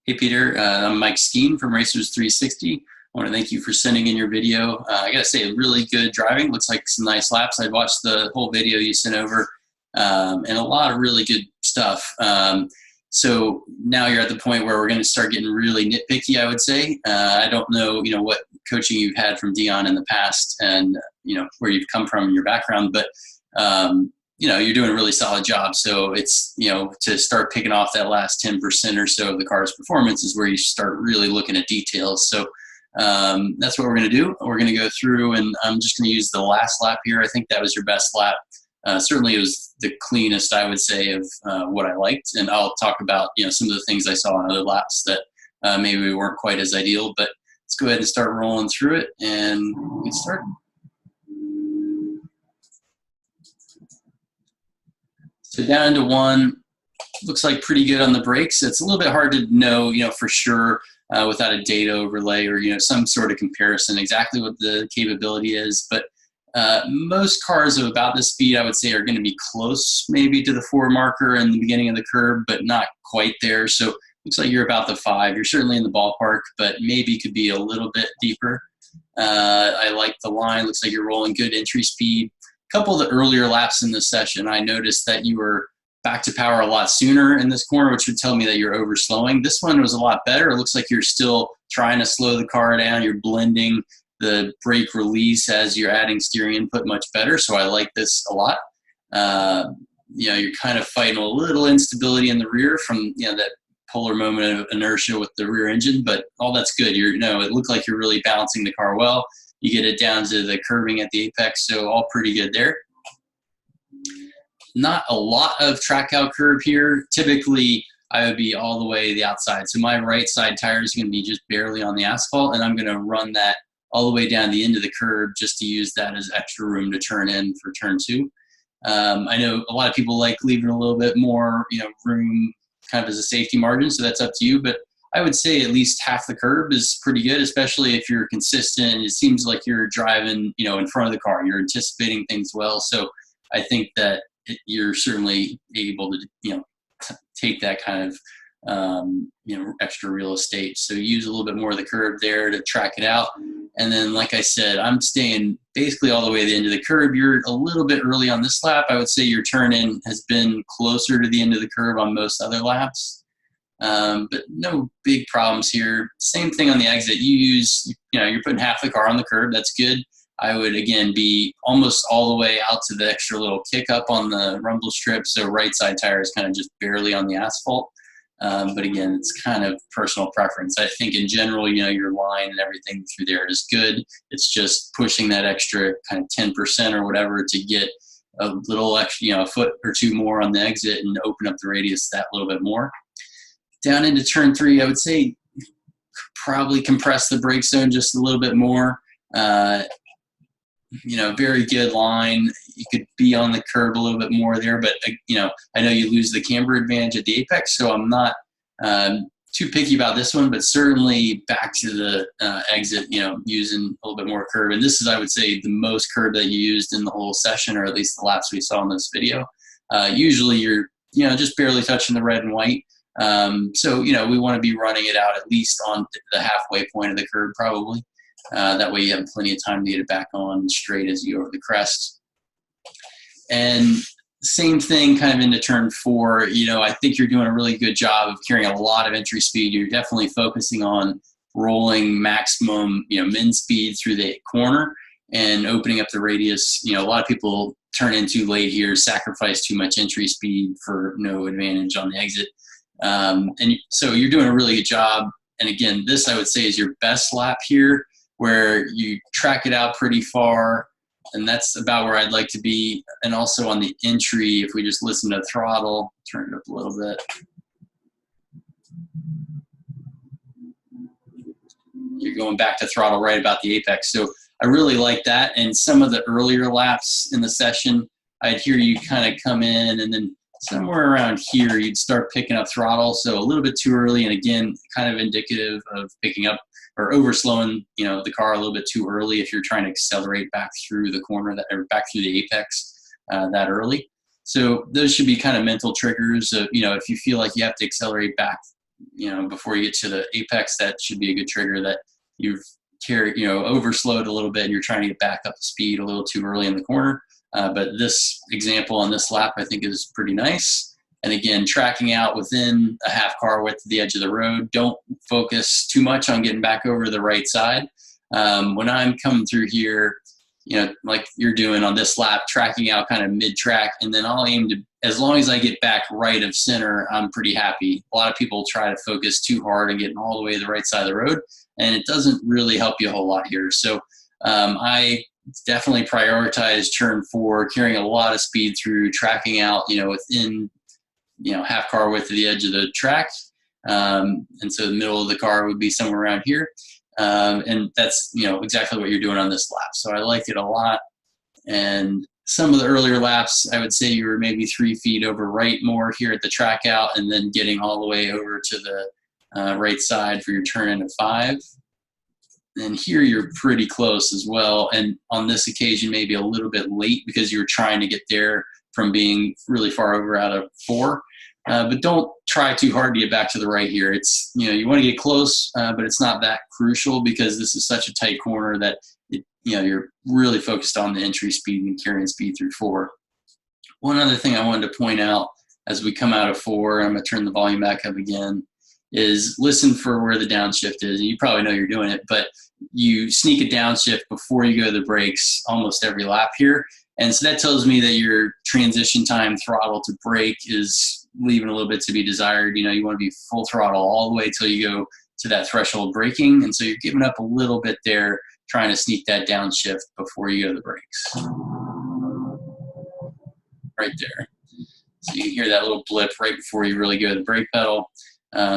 Hey Peter, I'm Mike Skeen from Racers360. I want to thank you for sending in your video. I gotta say, really good driving. Looks like some nice laps. I watched the whole video you sent over, and a lot of really good stuff. So now you're at the point where we're going to start getting really nitpicky, I would say. I don't know, what coaching you've had from Dion in the past, and where you've come from in your background, but you're doing a really solid job. So it's, to start picking off that last 10% or so of the car's performance is where you start really looking at details. So that's what we're going to do. We're going to go through, and I'm just going to use the last lap here. I think that was your best lap. Certainly it was the cleanest, I would say, of what I liked. And I'll talk about, some of the things I saw on other laps that maybe weren't quite as ideal. But let's go ahead and start rolling through it and get started. So down into one, looks like pretty good on the brakes. It's a little bit hard to know, for sure without a data overlay or, some sort of comparison exactly what the capability is. But most cars of about this speed, I would say, are going to be close maybe to the 4 marker in the beginning of the curve, but not quite there. So looks like you're about the 5. You're certainly in the ballpark, but maybe could be a little bit deeper. I like the line. Looks like you're rolling good entry speed. Couple of the earlier laps in the session, I noticed that you were back to power a lot sooner in this corner, which would tell me that you're overslowing. This one was a lot better. It looks like you're still trying to slow the car down. You're blending the brake release as you're adding steering input much better. So I like this a lot. You're kind of fighting a little instability in the rear from that polar moment of inertia with the rear engine, but all that's good. It looked like you're really balancing the car well. You get it down to the curving at the apex, so all pretty good there. Not a lot of track out curve here. Typically, I would be all the way to the outside. So my right side tire is going to be just barely on the asphalt, and I'm going to run that all the way down the end of the curb just to use that as extra room to turn in for turn 2. I know a lot of people like leaving a little bit more, room kind of as a safety margin, so that's up to you. But I would say at least half the curb is pretty good, especially if you're consistent. It seems like you're driving, in front of the car. You're anticipating things well. So I think that you're certainly able to, take that kind of, extra real estate. So use a little bit more of the curb there to track it out. And then, like I said, I'm staying basically all the way to the end of the curb. You're a little bit early on this lap. I would say your turn-in has been closer to the end of the curb on most other laps. But no big problems here. Same thing on the exit. You're putting half the car on the curb. That's good. I would, again, be almost all the way out to the extra little kick up on the rumble strip. So right side tire is kind of just barely on the asphalt. But again, it's kind of personal preference. I think in general, your line and everything through there is good. It's just pushing that extra kind of 10% or whatever to get a little extra, a foot or 2 more on the exit and open up the radius that little bit more. Down into turn 3, I would say probably compress the brake zone just a little bit more. Very good line. You could be on the curb a little bit more there, but I know you lose the camber advantage at the apex, so I'm not too picky about this one, but certainly back to the exit, using a little bit more curb. And this is, I would say, the most curb that you used in the whole session, or at least the laps we saw in this video. Usually you're, just barely touching the red and white. So, we want to be running it out at least on the halfway point of the curb, probably. That way you have plenty of time to get it back on straight as you go over the crest. And same thing kind of into turn 4. I think you're doing a really good job of carrying a lot of entry speed. You're definitely focusing on rolling maximum, min speed through the corner and opening up the radius. A lot of people turn in too late here, sacrifice too much entry speed for no advantage on the exit. And so you're doing a really good job. And again, this I would say is your best lap here, where you track it out pretty far, and that's about where I'd like to be. And also on the entry, if we just listen to throttle, turn it up a little bit. You're going back to throttle right about the apex. So I really like that. And some of the earlier laps in the session, I'd hear you kind of come in, and then somewhere around here, you'd start picking up throttle. So a little bit too early, and again, kind of indicative of picking up or overslowing, the car a little bit too early if you're trying to accelerate back through the corner or back through the apex that early. So those should be kind of mental triggers of, if you feel like you have to accelerate back before you get to the apex, that should be a good trigger that you've overslowed a little bit and you're trying to get back up to speed a little too early in the corner. But this example on this lap, I think, is pretty nice. And again, tracking out within a half car width of the edge of the road. Don't focus too much on getting back over to the right side. When I'm coming through here, like you're doing on this lap, tracking out kind of mid-track, and then I'll aim to, as long as I get back right of center, I'm pretty happy. A lot of people try to focus too hard and getting all the way to the right side of the road, and it doesn't really help you a whole lot here. So I definitely prioritize turn 4, carrying a lot of speed through, tracking out, within, half car width of the edge of the track. And so the middle of the car would be somewhere around here. And that's, exactly what you're doing on this lap. So I liked it a lot. And some of the earlier laps, I would say you were maybe 3 feet over right more here at the track out, and then getting all the way over to the right side for your turn into 5. And here you're pretty close as well. And on this occasion, maybe a little bit late because you were trying to get there from being really far over out of 4. But don't try too hard to get back to the right here. It's, you want to get close, but it's not that crucial because this is such a tight corner that, you're really focused on the entry speed and carrying speed through 4. One other thing I wanted to point out as we come out of 4, I'm going to turn the volume back up again, is listen for where the downshift is. You probably know you're doing it, but you sneak a downshift before you go to the brakes almost every lap here. And so that tells me that your transition time throttle to brake is leaving a little bit to be desired. You want to be full throttle all the way till you go to that threshold braking. And so you're giving up a little bit there, trying to sneak that downshift before you go to the brakes. Right there. So you can hear that little blip right before you really go to the brake pedal.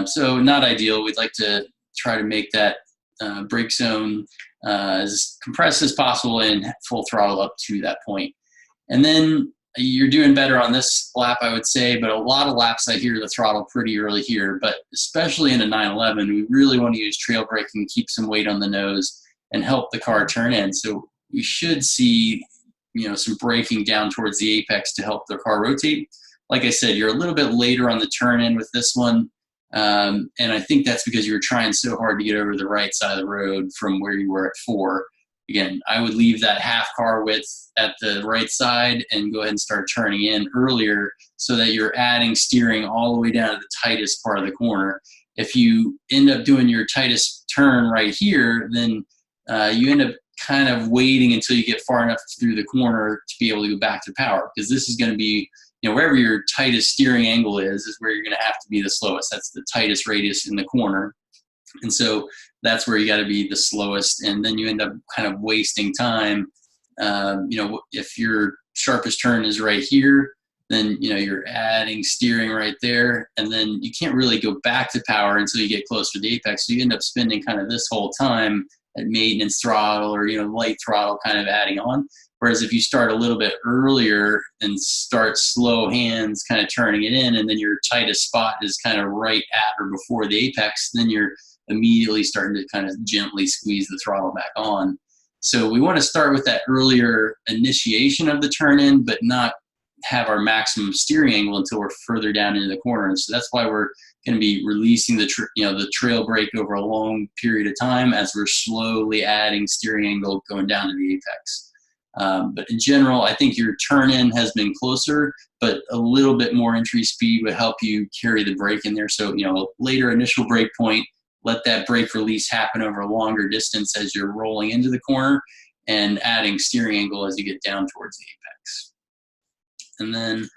So not ideal. We'd like to try to make that brake zone as compressed as possible and full throttle up to that point. And then you're doing better on this lap, I would say, but a lot of laps I hear the throttle pretty early here, but especially in a 911, we really want to use trail braking, keep some weight on the nose, and help the car turn in. So we should see, some braking down towards the apex to help the car rotate. Like I said, you're a little bit later on the turn in with this one. And I think that's because you were trying so hard to get over the right side of the road from where you were at 4. Again, I would leave that half car width at the right side and go ahead and start turning in earlier so that you're adding steering all the way down to the tightest part of the corner. If you end up doing your tightest turn right here, then you end up kind of waiting until you get far enough through the corner to be able to go back to power, because this is going to be, wherever your tightest steering angle is where you're going to have to be the slowest. That's the tightest radius in the corner. And so that's where you got to be the slowest. And then you end up kind of wasting time. If your sharpest turn is right here, then, you're adding steering right there. And then you can't really go back to power until you get closer to the apex. So you end up spending kind of this whole time at maintenance throttle or, light throttle kind of adding on. Whereas if you start a little bit earlier and start slow hands kind of turning it in, and then your tightest spot is kind of right at or before the apex, then you're immediately starting to kind of gently squeeze the throttle back on. So we want to start with that earlier initiation of the turn in, but not have our maximum steering angle until we're further down into the corner. And so that's why we're going to be releasing the trail brake over a long period of time as we're slowly adding steering angle going down to the apex. But in general, I think your turn in has been closer, but a little bit more entry speed would help you carry the brake in there. So, later initial brake point, let that brake release happen over a longer distance as you're rolling into the corner, and adding steering angle as you get down towards the apex. And then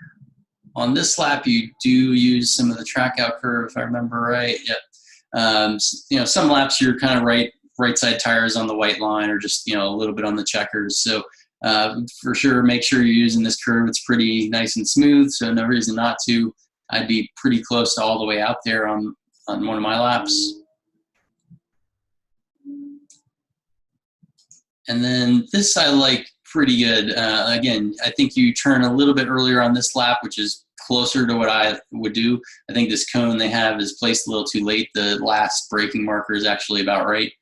on this lap, you do use some of the track out curve, if I remember right. Yep. Some laps you're kind of right side tires on the white line, or just, a little bit on the checkers. So for sure, make sure you're using this curve. It's pretty nice and smooth, so no reason not to. I'd be pretty close to all the way out there on one of my laps. And then this I like pretty good. Again, I think you turn a little bit earlier on this lap, which is closer to what I would do. I think this cone they have is placed a little too late. The last braking marker is actually about right.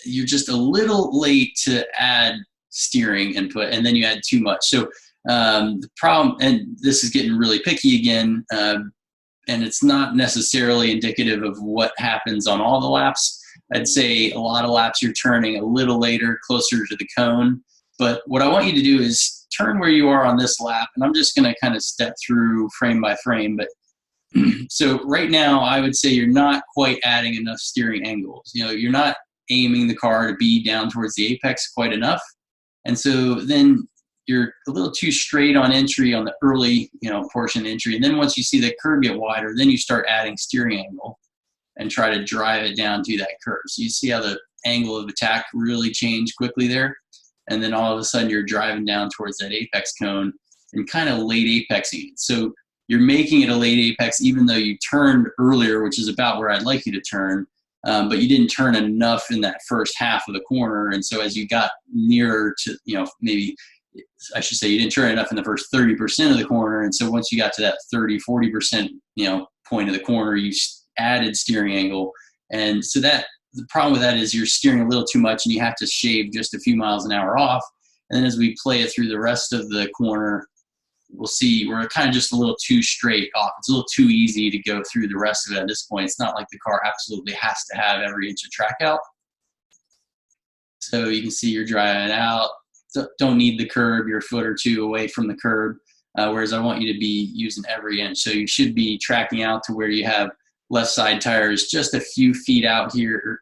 You're just a little late to add steering input, and then you add too much. So the problem, and this is getting really picky again, and it's not necessarily indicative of what happens on all the laps. I'd say a lot of laps you're turning a little later, closer to the cone. But what I want you to do is turn where you are on this lap, and I'm just going to kind of step through frame by frame. But so right now, I would say you're not quite adding enough steering angles. You know, you're not aiming the car to be down towards the apex quite enough. And so then you're a little too straight on entry on the early, portion of entry. And then once you see the curve get wider, then you start adding steering angle and try to drive it down to that curve. So you see how the angle of attack really changed quickly there. And then all of a sudden you're driving down towards that apex cone and kind of late apexing it. So you're making it a late apex even though you turned earlier, which is about where I'd like you to turn, but you didn't turn enough in that first half of the corner. And so as you got nearer to, maybe I should say you didn't turn enough in the first 30% of the corner. And so once you got to that 30, 40%, point of the corner, you added steering angle. And so that the problem with that is you're steering a little too much and you have to shave just a few miles an hour off. And then as we play it through the rest of the corner, we'll see we're kind of just a little too straight off. It's a little too easy to go through the rest of it at this point. It's not like the car absolutely has to have every inch of track out. So you can see you're driving out. Don't need the curb. You're a foot or two away from the curb, whereas I want you to be using every inch. So you should be tracking out to where you have left side tires just a few feet out here,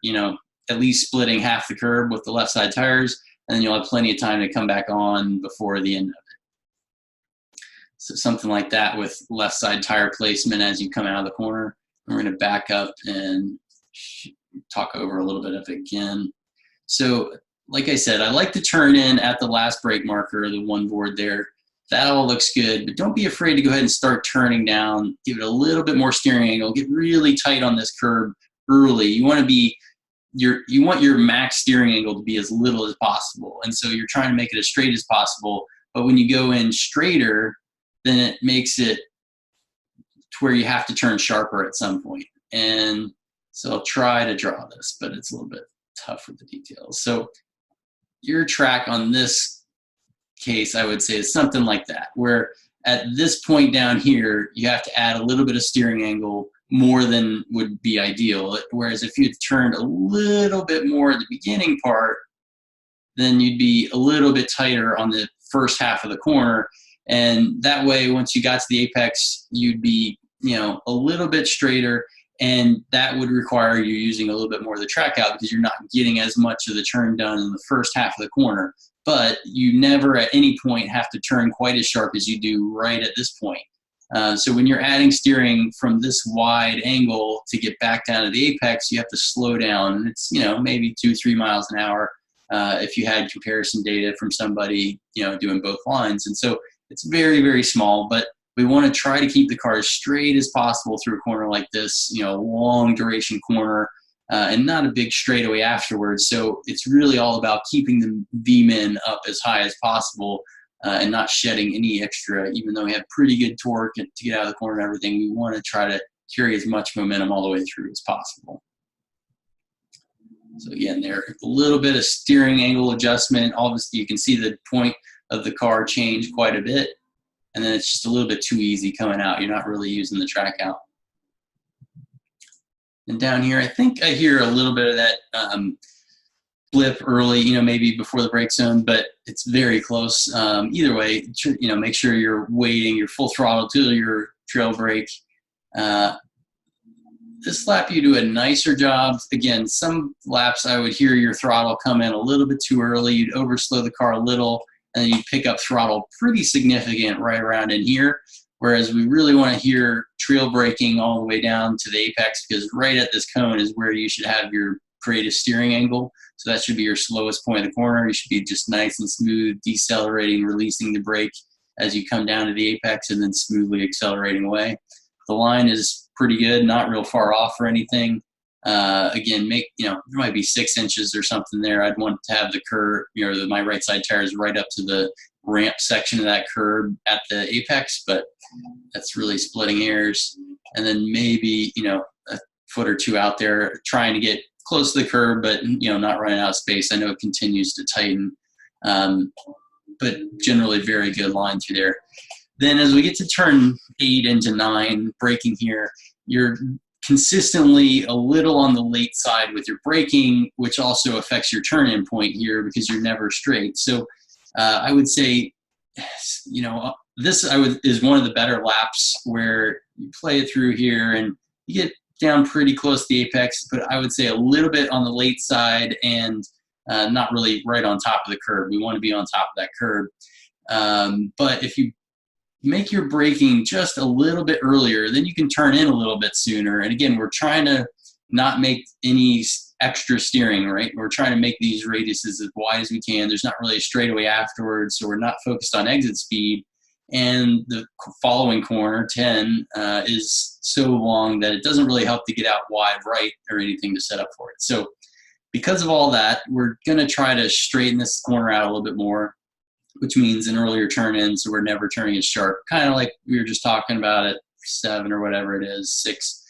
at least splitting half the curb with the left side tires, and then you'll have plenty of time to come back on before the end of it. So something like that with left side tire placement as you come out of the corner. We're going to back up and talk over a little bit of it again. So like I said, I like to turn in at the last brake marker, the one board there. That all looks good, but don't be afraid to go ahead and start turning down. Give it a little bit more steering angle. Get really tight on this curb early. You want your max steering angle to be as little as possible, and so you're trying to make it as straight as possible. But when you go in straighter, then it makes it to where you have to turn sharper at some point. And so I'll try to draw this, but it's a little bit tough with the details. So your track on this case, I would say, is something like that, where at this point down here, you have to add a little bit of steering angle more than would be ideal. Whereas if you had turned a little bit more at the beginning part, then you'd be a little bit tighter on the first half of the corner. And that way, once you got to the apex, you'd be, a little bit straighter. And that would require you using a little bit more of the track out because you're not getting as much of the turn done in the first half of the corner. But you never at any point have to turn quite as sharp as you do right at this point. So when you're adding steering from this wide angle to get back down to the apex, you have to slow down. It's, maybe 2-3 miles an hour if you had comparison data from somebody, doing both lines. And so it's very, very small, but we want to try to keep the car as straight as possible through a corner like this, long duration corner, and not a big straightaway afterwards. So it's really all about keeping the V-min up as high as possible and not shedding any extra. Even though we have pretty good torque to get out of the corner and everything, we want to try to carry as much momentum all the way through as possible. So again, there, a little bit of steering angle adjustment. Obviously, you can see the point of the car change quite a bit. And then it's just a little bit too easy coming out. You're not really using the track out. And down here, I think I hear a little bit of that blip early, maybe before the brake zone, but it's very close. Either way, make sure you're waiting your full throttle to your trail brake. This lap, you do a nicer job. Again, some laps I would hear your throttle come in a little bit too early. You'd overslow the car a little, and then you pick up throttle pretty significant right around in here. Whereas we really want to hear trail braking all the way down to the apex, because right at this cone is where you should have your greatest steering angle. So that should be your slowest point of the corner. You should be just nice and smooth, decelerating, releasing the brake as you come down to the apex, and then smoothly accelerating away. The line is pretty good, not real far off or anything. Again, there might be 6 inches or something there. I'd want to have the curb, my right side tires right up to the ramp section of that curb at the apex, but that's really splitting hairs. And then maybe, a foot or two out there trying to get close to the curb, but, not running out of space. I know it continues to tighten, but generally very good line through there. Then as we get to turn 8 into 9, braking here, you're consistently a little on the late side with your braking, which also affects your turn-in point here because you're never straight. So I would say, you know, this is one of the better laps where you play it through here and you get down pretty close to the apex, but I would say a little bit on the late side and not really right on top of the curb. We want to be on top of that curb. But if you make your braking just a little bit earlier, then you can turn in a little bit sooner. And again, we're trying to not make any extra steering, right? We're trying to make these radiuses as wide as we can. There's not really a straightaway afterwards, so we're not focused on exit speed. And the following corner, 10, is so long that it doesn't really help to get out wide right or anything to set up for it. So because of all that, we're going to try to straighten this corner out a little bit more, which means an earlier turn in, so we're never turning as sharp. Kind of like we were just talking about at 7 or whatever it is, 6.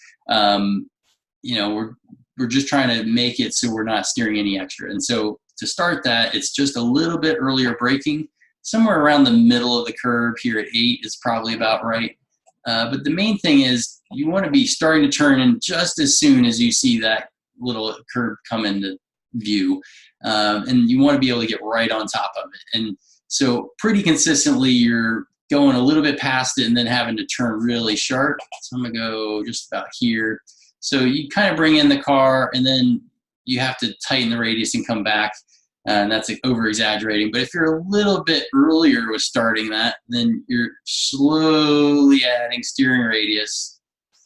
You know, we're just trying to make it so we're not steering any extra. And so to start that, it's just a little bit earlier braking. Somewhere around the middle of the curve here at 8 is probably about right. But the main thing is you want to be starting to turn in just as soon as you see that little curve come into view. And you want to be able to get right on top of it. And so pretty consistently, you're going a little bit past it and then having to turn really sharp. So I'm going to go just about here. So you kind of bring in the car and then you have to tighten the radius and come back. And that's like over-exaggerating. But if you're a little bit earlier with starting that, then you're slowly adding steering radius.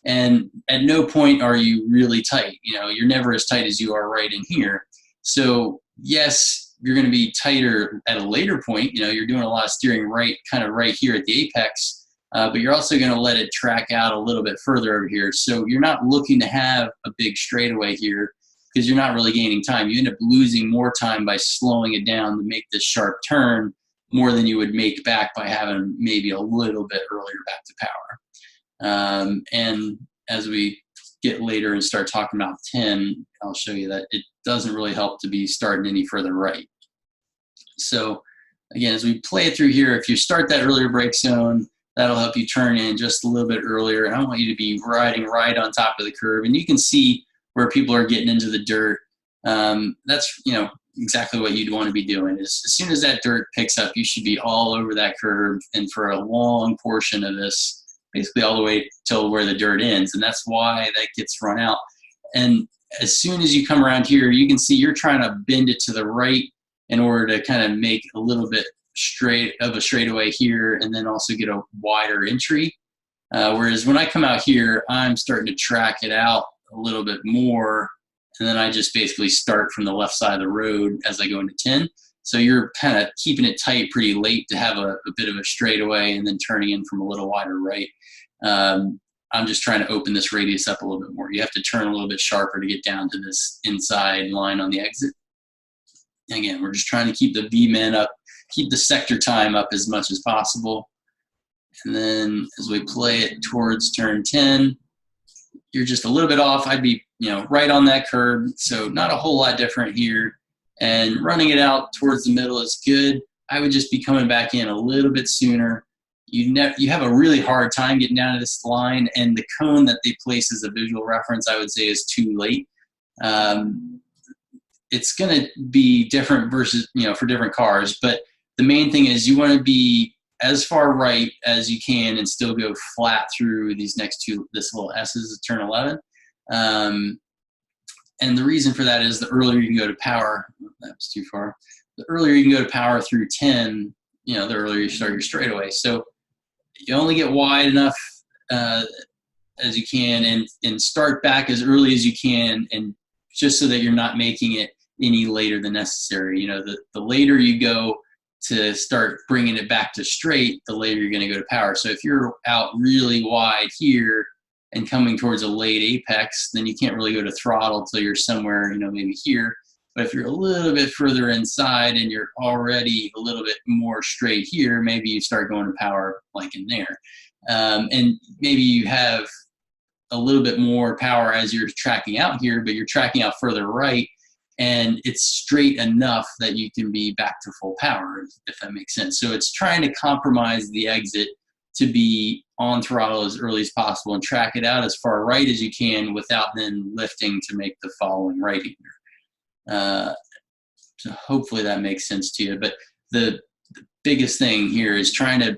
And at no point are you really tight. You know, you're never as tight as you are right in here. So yes, you're going to be tighter at a later point. You know, you're doing a lot of steering right, kind of right here at the apex, but you're also going to let it track out a little bit further over here. So you're not looking to have a big straightaway here because you're not really gaining time. You end up losing more time by slowing it down to make this sharp turn more than you would make back by having maybe a little bit earlier back to power. And as we get later and start talking about 10, I'll show you that it doesn't really help to be starting any further right. So again, as we play it through here, if you start that earlier brake zone, that'll help you turn in just a little bit earlier. And I want you to be riding right on top of the curve. And you can see where people are getting into the dirt. That's, you know, exactly what you'd want to be doing. As soon as that dirt picks up, you should be all over that curve and for a long portion of this, basically all the way till where the dirt ends. And that's why that gets run out. And as soon as you come around here, you can see you're trying to bend it to the right in order to kind of make a little bit straight of a straightaway here and then also get a wider entry. Whereas when I come out here, I'm starting to track it out a little bit more. And then I just basically start from the left side of the road as I go into 10. So you're kind of keeping it tight pretty late to have a bit of a straightaway and then turning in from a little wider right. I'm just trying to open this radius up a little bit more. You have to turn a little bit sharper to get down to this inside line on the exit. Again, we're just trying to keep the V-min up, keep the sector time up as much as possible. And then as we play it towards turn 10, you're just a little bit off. I'd be, you know, right on that curb. So not a whole lot different here. And running it out towards the middle is good. I would just be coming back in a little bit sooner. You have a really hard time getting down to this line, and the cone that they place as a visual reference, I would say, is too late. It's going to be different versus, you know, for different cars, but the main thing is you want to be as far right as you can and still go flat through these next two, this little S's at turn 11. And the reason for that is the earlier you can go to power, that was too far. The earlier you can go to power through 10, you know, the earlier you start your straightaway. So you only get wide enough as you can and start back as early as you can, and just so that you're not making it any later than necessary. You know, the later you go to start bringing it back to straight, the later you're going to go to power. So if you're out really wide here and coming towards a late apex, then you can't really go to throttle till you're somewhere, you know, maybe here. But if you're a little bit further inside and you're already a little bit more straight here, maybe you start going to power like in there. And maybe you have a little bit more power as you're tracking out here, but you're tracking out further right, and it's straight enough that you can be back to full power, if that makes sense. So it's trying to compromise the exit to be on throttle as early as possible and track it out as far right as you can without then lifting to make the following right-hander. So hopefully that makes sense to you. But the biggest thing here is trying to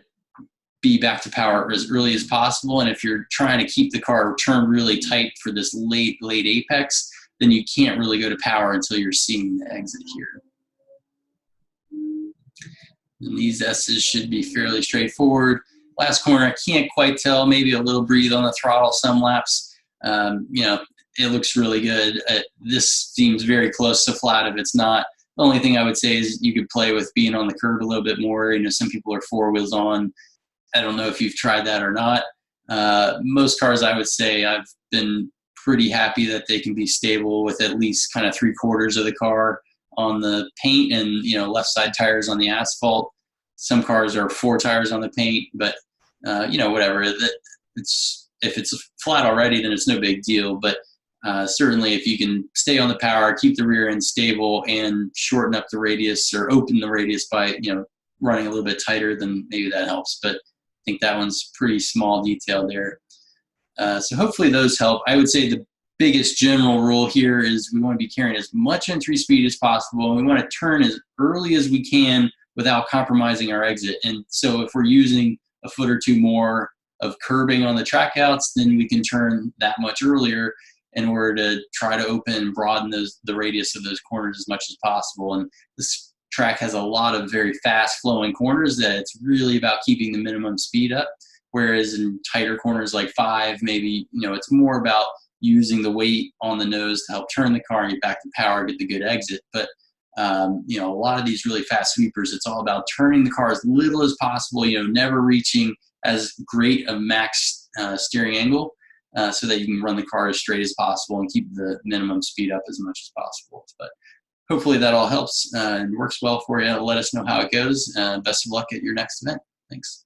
be back to power as early as possible. And if you're trying to keep the car turned really tight for this late apex, then you can't really go to power until you're seeing the exit here. And these S's should be fairly straightforward. Last corner, I can't quite tell, maybe a little breathe on the throttle some laps. You know, it looks really good. This seems very close to flat if it's not. The only thing I would say is you could play with being on the curb a little bit more. You know, some people are 4 wheels on. I don't know if you've tried that or not. Most cars, I would say, I've been pretty happy that they can be stable with at least kind of 3/4 of the car on the paint and, you know, left side tires on the asphalt. Some cars are 4 tires on the paint, but, you know, whatever. If it's flat already, then it's no big deal. But certainly if you can stay on the power, keep the rear end stable, and shorten up the radius or open the radius by, you know, running a little bit tighter, then maybe that helps. But I think that one's pretty small detail there. So hopefully those help. I would say the biggest general rule here is we want to be carrying as much entry speed as possible, and we want to turn as early as we can without compromising our exit. And so if we're using a foot or two more of curbing on the track outs, then we can turn that much earlier in order to try to open and broaden the radius of those corners as much as possible. And this track has a lot of very fast flowing corners that it's really about keeping the minimum speed up. Whereas in tighter corners like 5, maybe, you know, it's more about using the weight on the nose to help turn the car and get back to power, get the good exit. But, you know, a lot of these really fast sweepers, it's all about turning the car as little as possible, you know, never reaching as great a max steering angle so that you can run the car as straight as possible and keep the minimum speed up as much as possible. But hopefully that all helps and works well for you. Let us know how it goes. Best of luck at your next event. Thanks.